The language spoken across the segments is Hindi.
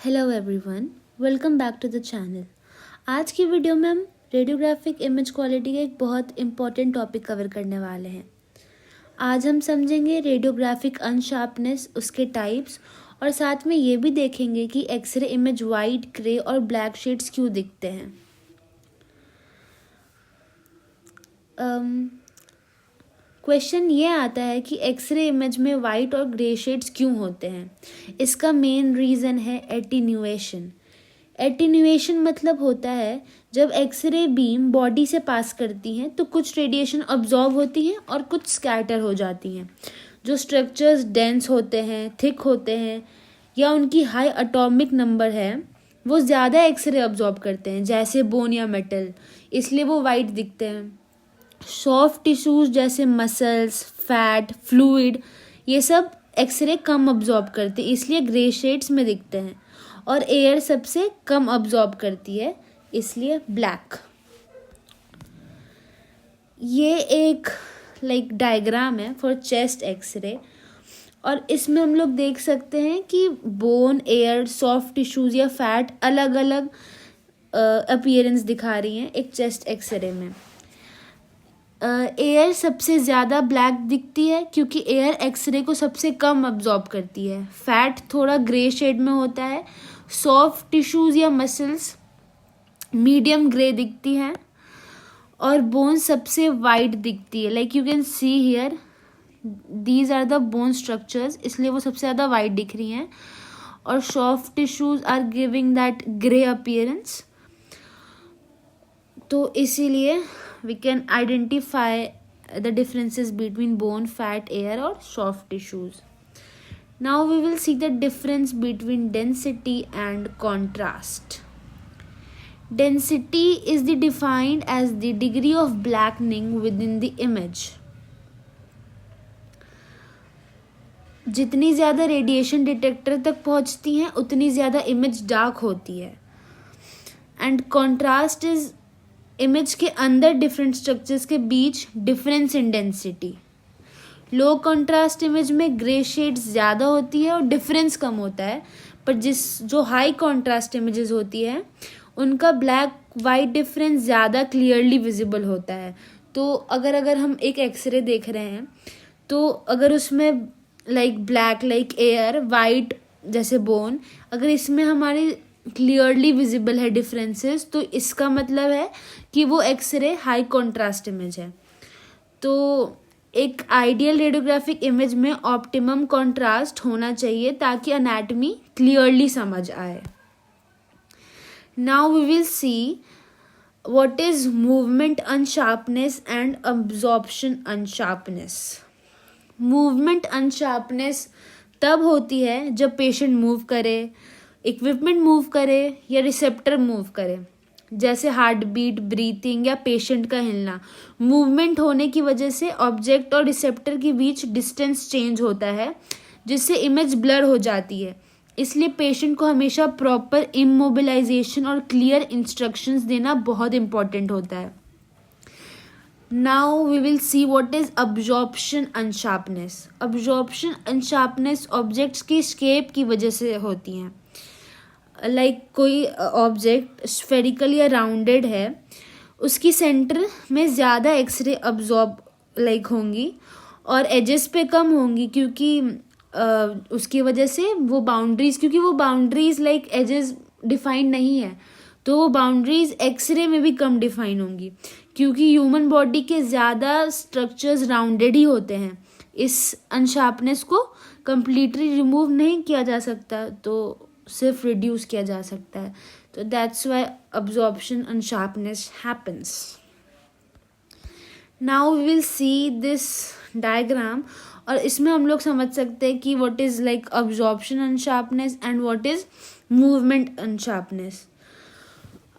Hello everyone, welcome back to the channel. आज की वीडियो में हम रेडियोग्राफिक इमेज क्वालिटी का एक बहुत इम्पॉर्टेंट टॉपिक कवर करने वाले हैं। आज हम समझेंगे रेडियोग्राफिक अनशार्पनेस, उसके टाइप्स, और साथ में ये भी देखेंगे कि एक्सरे इमेज वाइट, ग्रे और ब्लैक शेड्स क्यों दिखते हैं। क्वेश्चन ये आता है कि एक्सरे इमेज में वाइट और ग्रे शेड्स क्यों होते हैं। इसका मेन रीज़न है एटीन्यूएशन। एटीन्यूएशन मतलब होता है जब एक्सरे बीम बॉडी से पास करती हैं तो कुछ रेडिएशन अब्जॉर्ब होती हैं और कुछ स्कैटर हो जाती हैं। जो स्ट्रक्चर्स डेंस होते हैं, थिक होते हैं या उनकी हाई एटॉमिक नंबर है, वो ज़्यादा एक्सरे अब्जॉर्ब करते हैं, जैसे बोन या मेटल, इसलिए वो वाइट दिखते हैं। सॉफ्ट टिश्यूज जैसे मसल्स, फैट, फ्लूइड, ये सब एक्सरे कम अब्जॉर्ब करते हैं, इसलिए ग्रे शेड्स में दिखते हैं। और एयर सबसे कम अब्जॉर्ब करती है, इसलिए ब्लैक। ये एक डायग्राम है फॉर चेस्ट एक्सरे, और इसमें हम लोग देख सकते हैं कि बोन, एयर, सॉफ्ट टिश्यूज या फैट अलग अलग अपीयरेंस दिखा रही हैं एक चेस्ट एक्सरे में। एयर सबसे ज़्यादा ब्लैक दिखती है क्योंकि एयर एक्सरे को सबसे कम अब्जॉर्ब करती है। फैट थोड़ा ग्रे शेड में होता है। सॉफ्ट टिश्यूज या मसल्स मीडियम ग्रे दिखती हैं, और बोन सबसे वाइट दिखती है। Like you can see here, these are the bone structures, इसलिए वो सबसे ज़्यादा वाइट दिख रही हैं। और soft tissues are giving that grey appearance, तो इसीलिए we can identify the differences between bone, fat, air or soft tissues. Now we will see the difference between density and contrast. Density is defined as the degree of blackening within the image. जितनी ज़्यादा रेडिएशन डिटेक्टर तक पहुंचती हैं उतनी ज़्यादा इमेज डार्क होती है। एंड कॉन्ट्रास्ट इज इमेज के अंदर डिफरेंट स्ट्रक्चर्स के बीच difference in density. Low contrast image में ग्रे शेड्स ज़्यादा होती है और डिफरेंस कम होता है, पर जो हाई कंट्रास्ट इमेजेस होती है उनका ब्लैक वाइट डिफरेंस ज़्यादा क्लियरली विजिबल होता है। तो अगर हम एक एक्सरे देख रहे हैं तो अगर उसमें ब्लैक लाइक एयर, वाइट जैसे बोन, अगर इसमें हमारी क्लियरली विजिबल है डिफरेंसेस, तो इसका मतलब है कि वो एक्सरे हाई कॉन्ट्रास्ट इमेज है। तो एक आइडियल रेडियोग्राफिक इमेज में ऑप्टिमम कॉन्ट्रास्ट होना चाहिए ताकि एनाटॉमी क्लियरली समझ आए। Now we will see what is movement unsharpness and absorption unsharpness. Movement unsharpness तब होती है जब पेशेंट मूव करे, इक्विपमेंट मूव करे या रिसेप्टर मूव करे, जैसे हार्ट बीट, ब्रीथिंग या पेशेंट का हिलना। मूवमेंट होने की वजह से ऑब्जेक्ट और रिसेप्टर के बीच डिस्टेंस चेंज होता है, जिससे इमेज ब्लर हो जाती है। इसलिए पेशेंट को हमेशा प्रॉपर इमोबिलाइजेशन और क्लियर इंस्ट्रक्शंस देना बहुत इंपॉर्टेंट होता है। Now we will see what is absorption unsharpness. Absorption unsharpness objects की शेप की वजह से होती हैं। कोई ऑब्जेक्ट स्फेरिकल या राउंडेड है, उसकी सेंटर में ज़्यादा एक्सरे अब्जॉर्ब होंगी और एजेस पे कम होंगी, क्योंकि उसकी वजह से वो बाउंड्रीज एजेस डिफाइंड नहीं है, तो वो बाउंड्रीज एक्सरे में भी कम डिफाइन होंगी, क्योंकि ह्यूमन बॉडी के ज़्यादा स्ट्रक्चर्स राउंडेड ही होते हैं। इस अनशार्पनेस को कम्प्लीटली रिमूव नहीं किया जा सकता, तो सिर्फ रिड्यूस किया जा सकता है। तो that's why absorption unsharpness happens. Now we will see this diagram, और इसमें हम लोग समझ सकते हैं कि what is absorption unsharpness and what is movement unsharpness.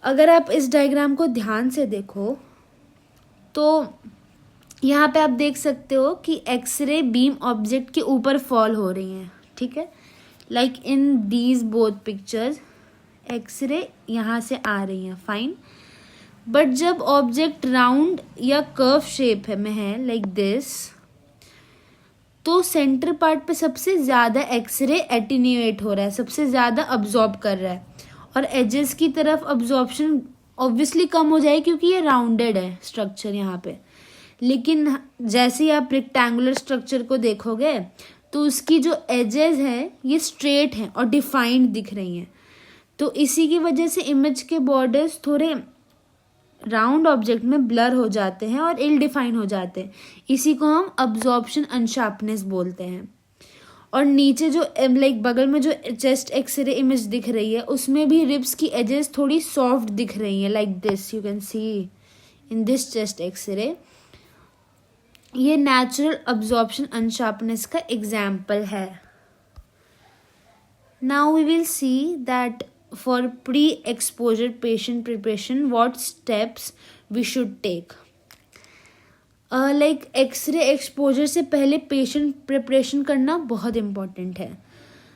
अगर आप इस डायग्राम को ध्यान से देखो तो यहाँ पे आप देख सकते हो कि एक्सरे बीम ऑब्जेक्ट के ऊपर फॉल हो रही हैं, ठीक है। in these both pictures, X ray यहाँ से आ रही हैं, फाइन। बट जब ऑब्जेक्ट राउंड या कर्व शेप में है दिस, तो सेंटर पार्ट पे सबसे ज़्यादा एक्सरे एटीन्यूएट हो रहा है, सबसे ज़्यादा अब्जॉर्ब कर रहा है, और एजेस की तरफ अब्जॉर्प्शन ऑब्वियसली कम हो जाए क्योंकि ये राउंडेड है स्ट्रक्चर यहाँ पे। लेकिन जैसे ही आप रेक्टेंगुलर स्ट्रक्चर को देखोगे तो उसकी जो एजेस है ये स्ट्रेट हैं और डिफाइंड दिख रही हैं। तो इसी की वजह से इमेज के बॉर्डर्स थोड़े राउंड ऑब्जेक्ट में ब्लर हो जाते हैं और इल डिफाइन हो जाते हैं। इसी को हम अब्जॉर्प्शन अनशार्पनेस बोलते हैं। और नीचे जो लाइक बगल में जो चेस्ट एक्सरे इमेज दिख रही है उसमें भी रिब्स की एजेस थोड़ी सॉफ्ट दिख रही हैं, like this you can see in this chest X ray. ये नेचुरल अब्जॉर्प्शन अनशार्पनेस का एग्जाम्पल है। Now we will see that for pre-exposure patient preparation what steps we should take. Like X ray exposure से पहले पेशेंट प्रिपरेशन करना बहुत इम्पॉर्टेंट है।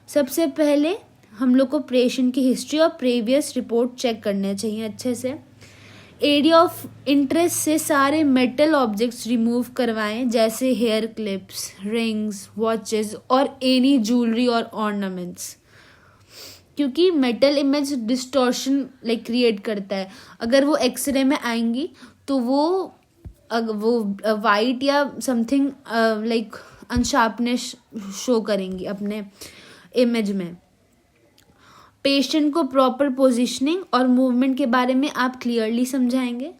सबसे पहले हम लोग को पेशेंट की हिस्ट्री और प्रीवियस रिपोर्ट चेक करने चाहिए अच्छे से। एरिया ऑफ इंटरेस्ट से सारे मेटल ऑब्जेक्ट्स रिमूव करवाएं, जैसे हेयर क्लिप्स, रिंग्स, वॉचेस और एनी ज्वेलरी और ऑर्नामेंट्स, क्योंकि metal image distortion like create करता है। अगर वो एक्सरे में आएंगी तो वो वाइट या समथिंग लाइक अनशार्पनेस शो करेंगी अपने इमेज में। पेशेंट को प्रॉपर पोजीशनिंग और मूवमेंट के बारे में आप क्लियरली समझाएंगे।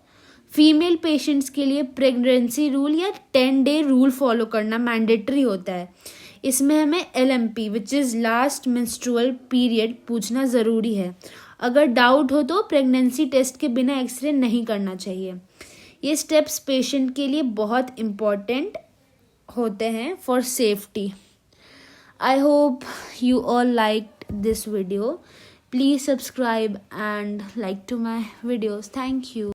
फीमेल पेशेंट्स के लिए प्रेगनेंसी रूल या 10 डे रूल फॉलो करना मैंडेटरी होता है। इसमें हमें LMP which is last menstrual period पूछना ज़रूरी है। अगर डाउट हो तो प्रेगनेंसी टेस्ट के बिना एक्सरे नहीं करना चाहिए। ये स्टेप्स पेशेंट के लिए बहुत इम्पॉर्टेंट होते हैं for safety. I hope you all liked this video. Please subscribe and like to my videos. Thank you.